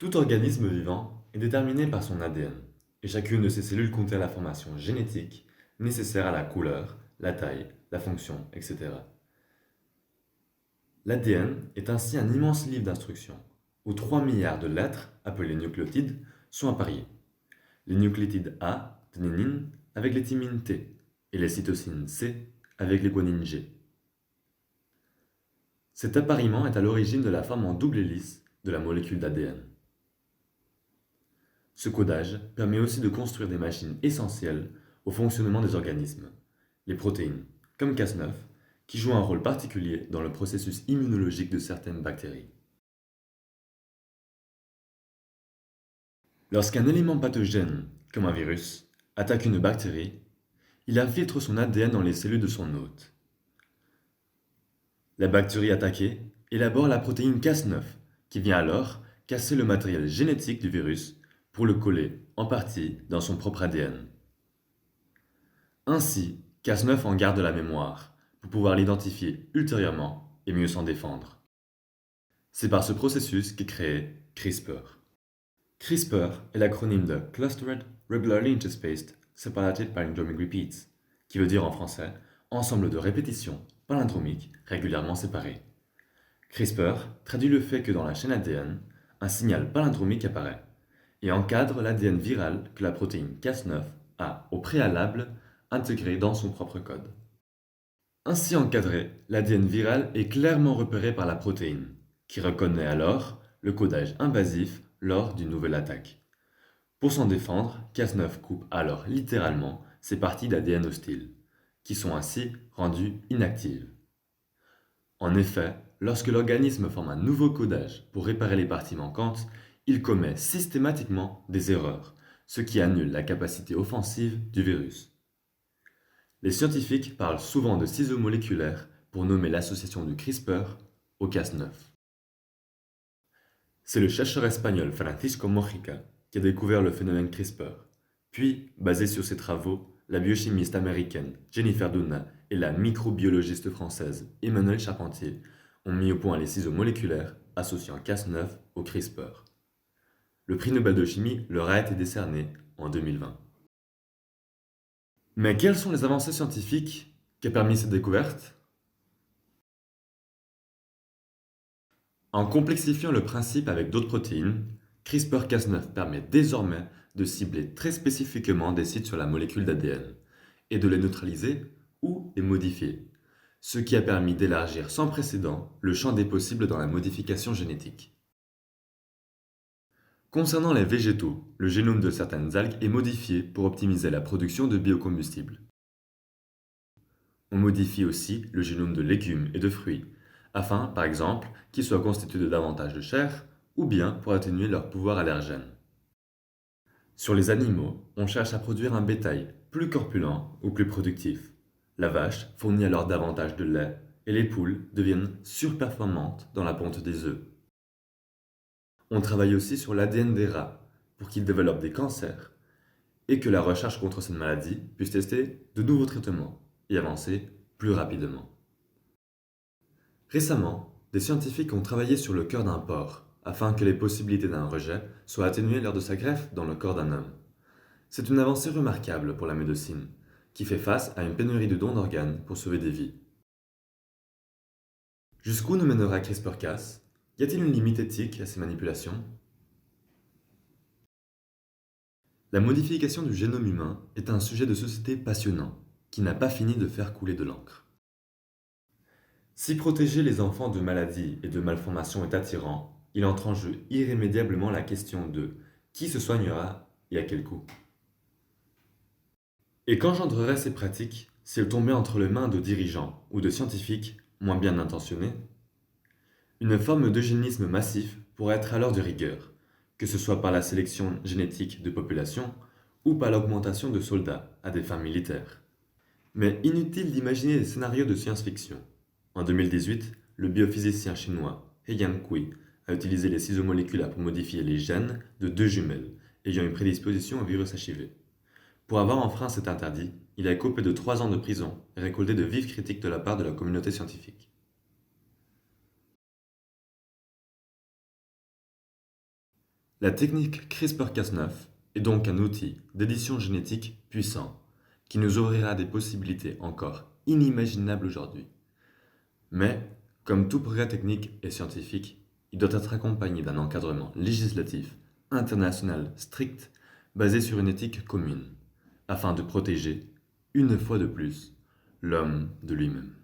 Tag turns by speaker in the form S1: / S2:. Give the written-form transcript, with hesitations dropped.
S1: Tout organisme vivant est déterminé par son ADN, et chacune de ses cellules contient la formation génétique nécessaire à la couleur, la taille, la fonction, etc. L'ADN est ainsi un immense livre d'instructions, où 3 milliards de lettres, appelées nucléotides, sont appariées. Les nucléotides A, thymine, avec les thymines T, et les cytosines C, avec les guanines G. Cet appariement est à l'origine de la forme en double hélice de la molécule d'ADN. Ce codage permet aussi de construire des machines essentielles au fonctionnement des organismes, les protéines, comme Cas9, qui jouent un rôle particulier dans le processus immunologique de certaines bactéries. Lorsqu'un élément pathogène, comme un virus, attaque une bactérie, il infiltre son ADN dans les cellules de son hôte. La bactérie attaquée élabore la protéine Cas9, qui vient alors casser le matériel génétique du virus pour le coller, en partie, dans son propre ADN. Ainsi, Cas9 en garde la mémoire, pour pouvoir l'identifier ultérieurement et mieux s'en défendre. C'est par ce processus qu'est créé CRISPR. CRISPR est l'acronyme de Clustered Regularly Interspaced Separated Palindromic Repeats, qui veut dire en français ensemble de répétitions palindromiques régulièrement séparées. CRISPR traduit le fait que dans la chaîne ADN, un signal palindromique apparaît et encadre l'ADN viral que la protéine Cas9 a, au préalable, intégré dans son propre code. Ainsi encadré, l'ADN viral est clairement repéré par la protéine, qui reconnaît alors le codage invasif lors d'une nouvelle attaque. Pour s'en défendre, Cas9 coupe alors littéralement ces parties d'ADN hostiles, qui sont ainsi rendues inactives. En effet, lorsque l'organisme forme un nouveau codage pour réparer les parties manquantes, il commet systématiquement des erreurs, ce qui annule la capacité offensive du virus. Les scientifiques parlent souvent de ciseaux moléculaires pour nommer l'association du CRISPR au Cas9. C'est le chercheur espagnol Francisco Mojica qui a découvert le phénomène CRISPR. Puis, basé sur ses travaux, la biochimiste américaine Jennifer Doudna et la microbiologiste française Emmanuelle Charpentier ont mis au point les ciseaux moléculaires associant Cas9 au CRISPR. Le prix Nobel de chimie leur a été décerné en 2020. Mais quelles sont les avancées scientifiques qui ont permis cette découverte? En complexifiant le principe avec d'autres protéines, CRISPR-Cas9 permet désormais de cibler très spécifiquement des sites sur la molécule d'ADN et de les neutraliser ou les modifier, ce qui a permis d'élargir sans précédent le champ des possibles dans la modification génétique. Concernant les végétaux, le génome de certaines algues est modifié pour optimiser la production de biocombustibles. On modifie aussi le génome de légumes et de fruits, afin, par exemple, qu'ils soient constitués de davantage de chair, ou bien pour atténuer leur pouvoir allergène. Sur les animaux, on cherche à produire un bétail plus corpulent ou plus productif. La vache fournit alors davantage de lait, et les poules deviennent surperformantes dans la ponte des œufs. On travaille aussi sur l'ADN des rats, pour qu'ils développent des cancers, et que la recherche contre cette maladie puisse tester de nouveaux traitements et avancer plus rapidement. Récemment, des scientifiques ont travaillé sur le cœur d'un porc, afin que les possibilités d'un rejet soient atténuées lors de sa greffe dans le corps d'un homme. C'est une avancée remarquable pour la médecine, qui fait face à une pénurie de dons d'organes pour sauver des vies. Jusqu'où nous mènera CRISPR-Cas? Y a-t-il une limite éthique à ces manipulations? La modification du génome humain est un sujet de société passionnant, qui n'a pas fini de faire couler de l'encre. Si protéger les enfants de maladies et de malformations est attirant, il entre en jeu irrémédiablement la question de qui se soignera et à quel coût. Et qu'engendreraient ces pratiques si elles tombaient entre les mains de dirigeants ou de scientifiques moins bien intentionnés? Une forme d'eugénisme massif pourrait être alors de rigueur, que ce soit par la sélection génétique de populations ou par l'augmentation de soldats à des fins militaires. Mais inutile d'imaginer des scénarios de science-fiction. En 2018, le biophysicien chinois He Yankui a utilisé les ciseaux moléculaires pour modifier les gènes de deux jumelles ayant une prédisposition au virus HIV. Pour avoir enfreint cet interdit, il a copé de 3 ans de prison et récolté de vives critiques de la part de la communauté scientifique. La technique CRISPR-Cas9 est donc un outil d'édition génétique puissant qui nous ouvrira des possibilités encore inimaginables aujourd'hui. Mais, comme tout progrès technique et scientifique, il doit être accompagné d'un encadrement législatif international strict basé sur une éthique commune, afin de protéger, une fois de plus, l'homme de lui-même.